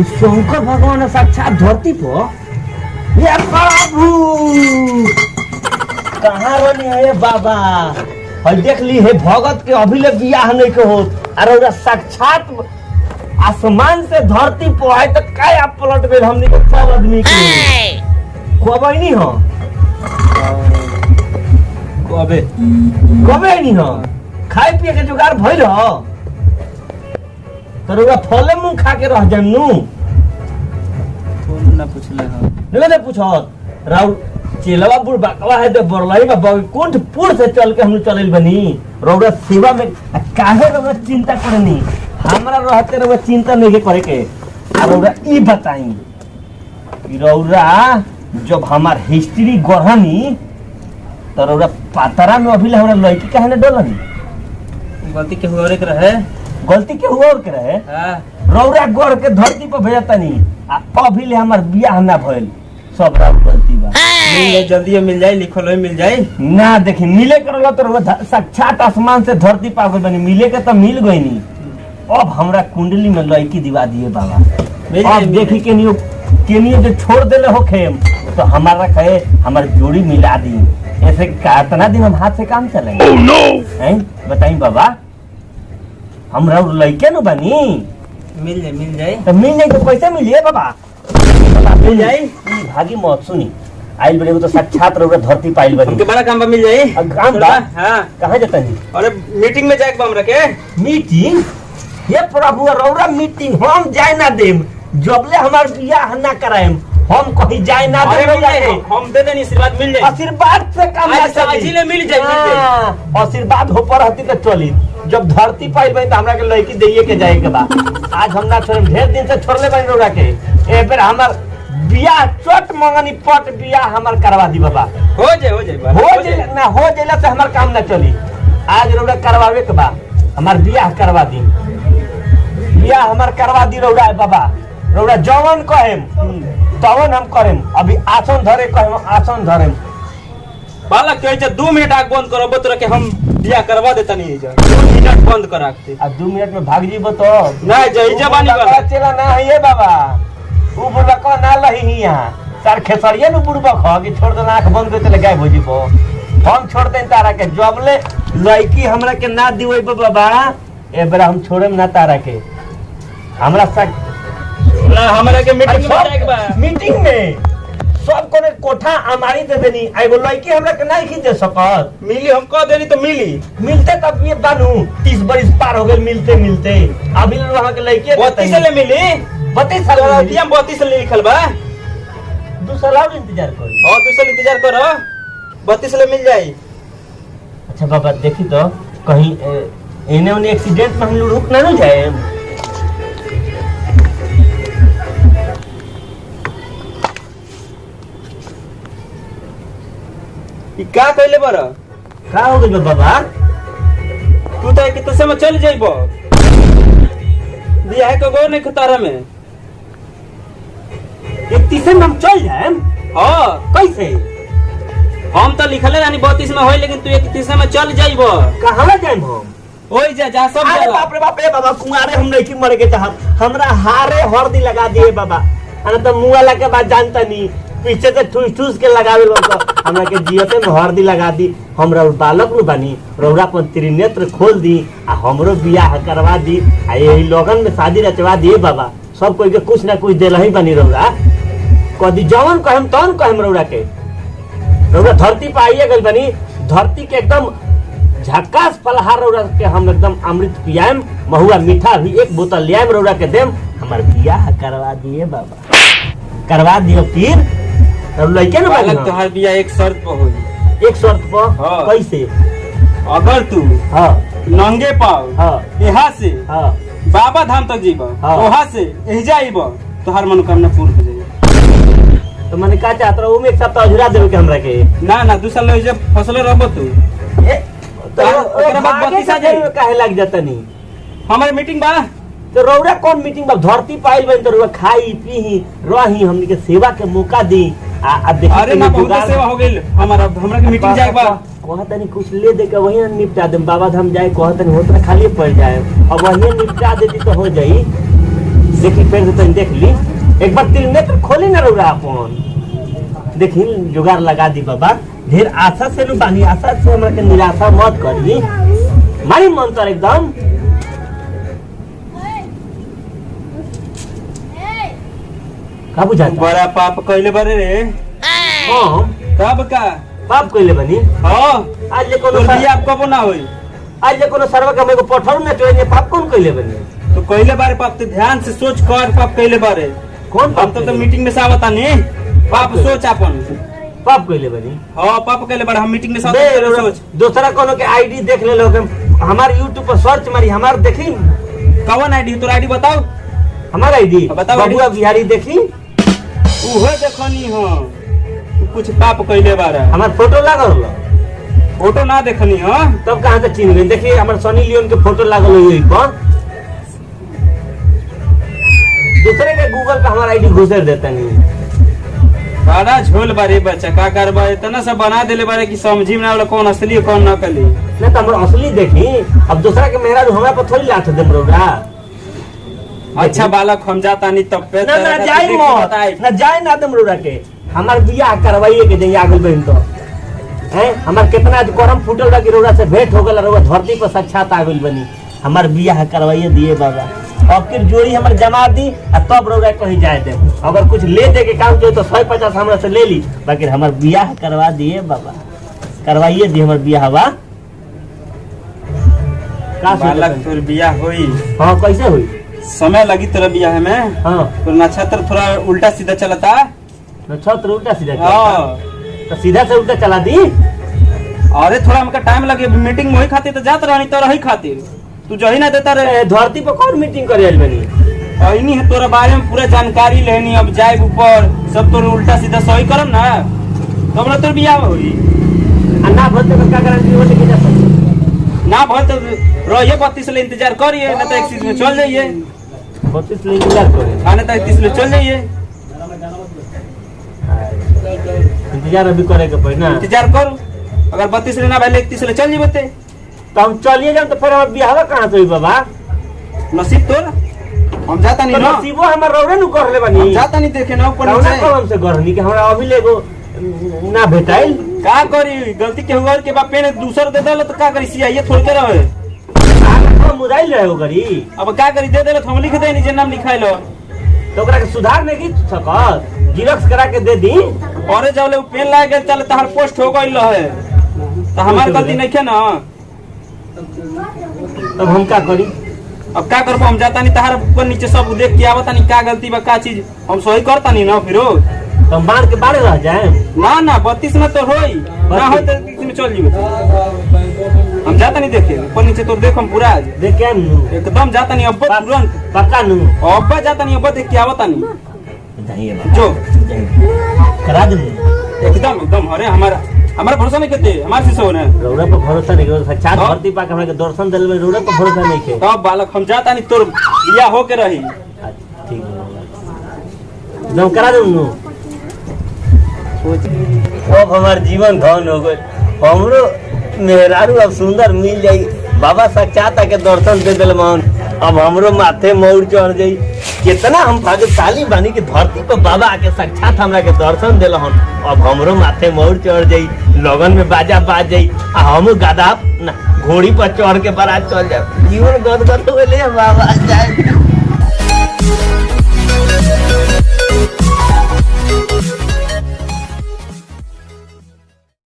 शंकर भगवान साक्षात धरती पर। ये प्रभु कहाँ रहनी है बाबा? और देख ली है भगत के अभी ले बियाह नहीं के हो, अरे साक्षात आसमान से धरती पर आए तो क्या पलट गए हमने सब आदमी के कबे नहीं हो कबे नहीं हो खाए पिए के जुगाड़ भइल हो तो फले मुंह खा के रह जानु ना पूछले हो नहीं पूछो राउ चेलवा बुढ़ बकवा है तो बरलाई में बैकुंठपुर से चल के हम चलल बनी रौरा सेवा में काहे रौरा चिंता करनी हमरा रहते रौरा चिंता नहीं करे के रौरा ई बताई रौरा जब हमार हिस्ट्री गढ़नी तो रौरा पातरा में अभी हमरा लड़की काहे न डोलनी गलती के हुआ के रहे गलती के हुआ के रहे रौरा गढ़ के धरती पर भेजता नहीं अभी ले हमार बियाह ना भइल सब रात गलती बा जल्दी मिल जाए लिखल मिल जाए ना देखी मिले कर तो साक्षात आसमान से धरती पागल बनी मिले के तो मिल गई नहीं अब हमरा कुंडली में लड़की दिवा दिए बाबा अब देखी केनियो जो छोड़ देले हो खेम तो हमारा कहे हमारी जोड़ी मिला दी ऐसे कितना दिन हम हाथ से काम चलेंगे बताई बाबा हमरा लड़के न बनी मिल जाए तो पैसा मिलिए बाबा मिल जाए भागी मत सुनी आइल बड़े तो साक्षात रौरा धरती पाइल बनी हमके बड़ा काम बा मिल जाए काम बा हां कहां जाता नहीं अरे मीटिंग में जाए के हमरा के मीटिंग ये प्रभु रौरा मीटिंग हम जाए ना देम जबले हमार बियाह ना कराएम हम कहीं जाए ना देम हम दे देनी आशीर्वाद मिल जाए आशीर्वाद से काम ना चली ले मिल जाए आशीर्वाद हो पर हती तो चली जब धरती पाइल बनी तो हमरा के लड़की देइए के जाए के बा आज हम ना छोड़े ढेर दिन से छोड़ले बनी रौरा के ए बेर हमार बियाह चोट मंगनी पट बियाह हमार करवा दी बाबा हो जाए ना हो जाइला से हमार काम ना चली आज रौरा करवावे के बा हमार बियाह करवा दी बियाह हमार करवा दी रौरा बाबा रौरा जवन कहेम तवन हम करेम अभी आसन धरे कहेम आसन धरेम बालक के 2 मिनट आग बंद करो बतरा के हम बियाह करवा देता नहीं जा 2 मिनट बंद कराते आ 2 मिनट में भाग जीबो तो ना जई जवानी वाला चला ना है ये बाबा ऊ बोला को ना लही ही यहां सर खेसरिए न बुड़बा ख कि छोड़ दे आंख बंद कर ले गाय भोजी पो हम छोड़ दें तारा के जबले लड़की हमरा के ना दिवे बाबा ए बेरा हम छोड़म ना तारा के हमरा सक हमरा के मीटिंग में जाए के बा मीटिंग में सब कोने कोठा हमारी दे देनी एगो लड़की हमरा के नहीं खींच दे सकत मिली हम कह देनी तो मिली मिलते तब ये बानू 30 बरिस पार हो गए मिलते अभी वहां के लड़की 32 ले मिली 32 साल दिया 32 ले लिखल बा 2 साल और इंतजार करी और 2 साल इंतजार करो 32 ले मिल जाए अच्छा बाबा देखी तो कहीं एने ओने एक्सीडेंट में हम लोग रुक ना जाए क्या कहले बरा का हो गई बाबा तू तो कि तसे में चल जाइबो बियाह को गो नहीं खतारा में 31 में हम चल जाए हां कैसे हम तो लिखले रानी 32 में होई लेकिन तू 31 में चल जाइबो कहां जाए हम ओई जा सब अरे बाप रे बाप ए बाबा कुंवारे हम नहीं की मरे के चाहत हमरा हारे हरदी लगा दिए बाबा अरे तो मुंह वाला के बात जानता नहीं पीछे से ठूस के लगावे लो तो हमरा के जियते में हरदी लगा दी हमरा बालक नु बनी रौरा अपन त्रिनेत्र खोल दी आ हमरो बियाह करवा दी आ यही लगन में शादी रचवा दिए बाबा सब कोई के कुछ ना कुछ देला ही बनी रौरा कदी जवन कहम तन कहम रौरा के रौरा धरती पे आइए गल बनी धरती के एकदम झक्कास फलहार रौरा के हम एकदम अमृत पियाम महुआ मीठा भी 1 बोतल लियाम रौरा के देम हमर बियाह करवा दिए बाबा करवा दियो फिर तब लइके न बालक तोहार बियाह एक शर्त पर होई एक शर्त पर कैसे अगर तू हां नंगे पाव हां यहां से हां बाबा धाम तक जीबो वहां से एही जाइबो तोहार मनोकामना पूर्ण हो जाई तो माने का चाहत रहो में एक सप्ताह अधूरा देवे के हमरा के ना 2 साल ले जब फसले रहबो तू तो ओकरा बाद 32 आ जाई काहे लाग जाता नहीं हमारे मीटिंग बा तो रौरा कौन मीटिंग बा धरती पाइल बन तो रौरा खाई पी रही हमनी के सेवा के मौका दी आ देखी अरे ना बहुत सेवा हो गइल हमरा के मीटिंग जाए बा कहत नहीं कुछ ले दे के वही निपटा दे बाबा धाम जाए कहत नहीं होत खाली पड़ जाए अब वही निपटा देती तो हो जाई देखी फिर से तनी देख ली एक बार तिल नेत्र खोली ना रौरा अपन देखी जुगाड़ लगा दी बाबा ढेर आशा से न बानी आशा से हमरा के निराशा मत करी मारी मंत्र एकदम का बुझाता बड़ा पाप कइले बारे रे हां कब का पाप कइले बनी हां आज ले कोनो तोर बियाह कबो ना होई आज ले कोनो सर्व का मेरे को पठर ना चोए पाप कौन कइले बनी तो कइले बारे पाप ते ध्यान से सोच कर पाप कइले बारे कौन पाप हम तो मीटिंग में सावता नहीं पाप सोच अपन पाप कइले बनी हां पाप कइले बारे हम मीटिंग में बे, सावता सोच दूसरा कोनो के आईडी देख ले लोग हमार यूट्यूब पर सर्च मारी हमार देखी कौन आईडी तोर आईडी बताओ हमार आईडी बताओ बबुआ बिहारी देखी उहे देखनी हां तू कुछ पाप कइले बारे हमार फोटो लागल होला फोटो ना देखनी हां तब कहां से चिन्ह गई देखिए हमार सनी लियोन के फोटो लागल हुई पर दूसरे के गूगल पे हमारा आईडी घुसेर देता नहीं बड़ा झोल बारे बच्चा का करबा इतना सब बना देले बारे कि समझी में ना वाला कौन असली है कौन नकली नहीं तो हमारा असली देखी अब दूसरा के मेहरा हमरा पर थोड़ी लाठ दे रोगा अच्छा बालक हम जाता नहीं तब पे ना जाए मत ना जाए ना दम रोड़ा के हमार बियाह करवाइए के जइया आगल बहन तो हैं हमार कितना करम फूटल बा कि रोड़ा से भेंट हो गल रोड़ा धरती पर साक्षात आगल बनी हमार बियाह करवाइए दिए बाबा अब फिर जोड़ी हमार जमा दी आ तब रोड़ा कहीं जाए दे अगर कुछ ले दे के काम जो तो 150 हमरा से ले ली बाकी हमार बियाह करवा दिए बाबा करवाइए दी हमार बियाह बा का बालक तोर बियाह होई हां कैसे हुई समय लगी तेरा बियाह में हां तो नक्षत्र थोड़ा उल्टा सीधा चलता नक्षत्र उल्टा सीधा हां तो सीधा से उल्टा चला दी अरे थोड़ा हमका टाइम लगे मीटिंग में वही खातिर तो जात रहनी तो रही खातिर तू जही ना देता रे धरती पर कौन मीटिंग करे आइल बनी अइनी है तोरा बारे में पूरा जानकारी लेनी अब जाए ऊपर सब तोर उल्टा सीधा सही करम ना तो हमरा तोर बियाह होई अन्ना भरते का क्या गारंटी होले के जा ना भर तो रहिए 32 ले इंतजार करिए ना तो 31 में चल जाइए 32 ले इंतजार करे आने तो 31 ले चल जाइए इंतजार अभी करे के पड़ी ना इंतजार करो अगर 32 ले ना भाई 31 ले चल जीबते तो हम चलिए जाम तो फिर हमार बियाह कहां से हुई बाबा नसीब तोर हम जाता नहीं तो ना नसीबो हमर रौरे नु कर ले बनी हम जाता नहीं देखे ना ऊपर कौना नीचे कौन से गरनी के हमरा अभी लेगो ना भेटाइल का करी गलती के हुआ के बाप ने दूसर दे देला तो का करी सिया ये थोड़ के रहे आ मोबाइल रहे हो गरी अब का करी दे देला तो हम लिख दे नीचे नाम लिखाइलो तो ओकरा के सुधार नहीं की सकत जिरक्स करा के दे दी औरे जब ले पेन लाग गेल चल तहर पोस्ट हो गइल रहे तो हमार गलती नहीं है ना तब हम का करी अब का करबो हम जाता नहीं तहर ऊपर नीचे सब देख के आवता नहीं का गलती बा का चीज हम सही करता नहीं ना फिरो तो हम बाढ़ के बारे रह जाए ना ना 32 में तो होई ना हो तो 30 में चल जीबे हम जाता नहीं देखे ऊपर नीचे तो देख हम पूरा देख के नु एकदम जाता नहीं अब तुरंत पक्का नु अब जाता नहीं अब देख के आवता नहीं जाइए जो करा दे एकदम एकदम अरे हमारा भरोसा नहीं करते हमारे से होने रौरा पर भरोसा नहीं करो साक्षात धरती पा के हमरा के दर्शन दिलबे रौरा पर भरोसा नहीं के तब बालक हम जाता नहीं तोर बियाह हो के रही ठीक है जब करा दे नु अब हमार जीवन धन हो गए हमरो मेहरारू अब सुंदर मिल जाई बाबा साक्षात आके दर्शन दे दिल मन अब हमरो माथे मौर चढ़ जाई कितना हम भाग्यशाली बानी कि धरती पर बाबा आके साक्षात हमरा के दर्शन दिल हन अब हमरो माथे मौर चढ़ जाई लगन में बाजा बाज जाई आ हम गधा ना घोड़ी पर चढ़ के बारात चल जाए जीवन गदगद हो ले बाबा जाए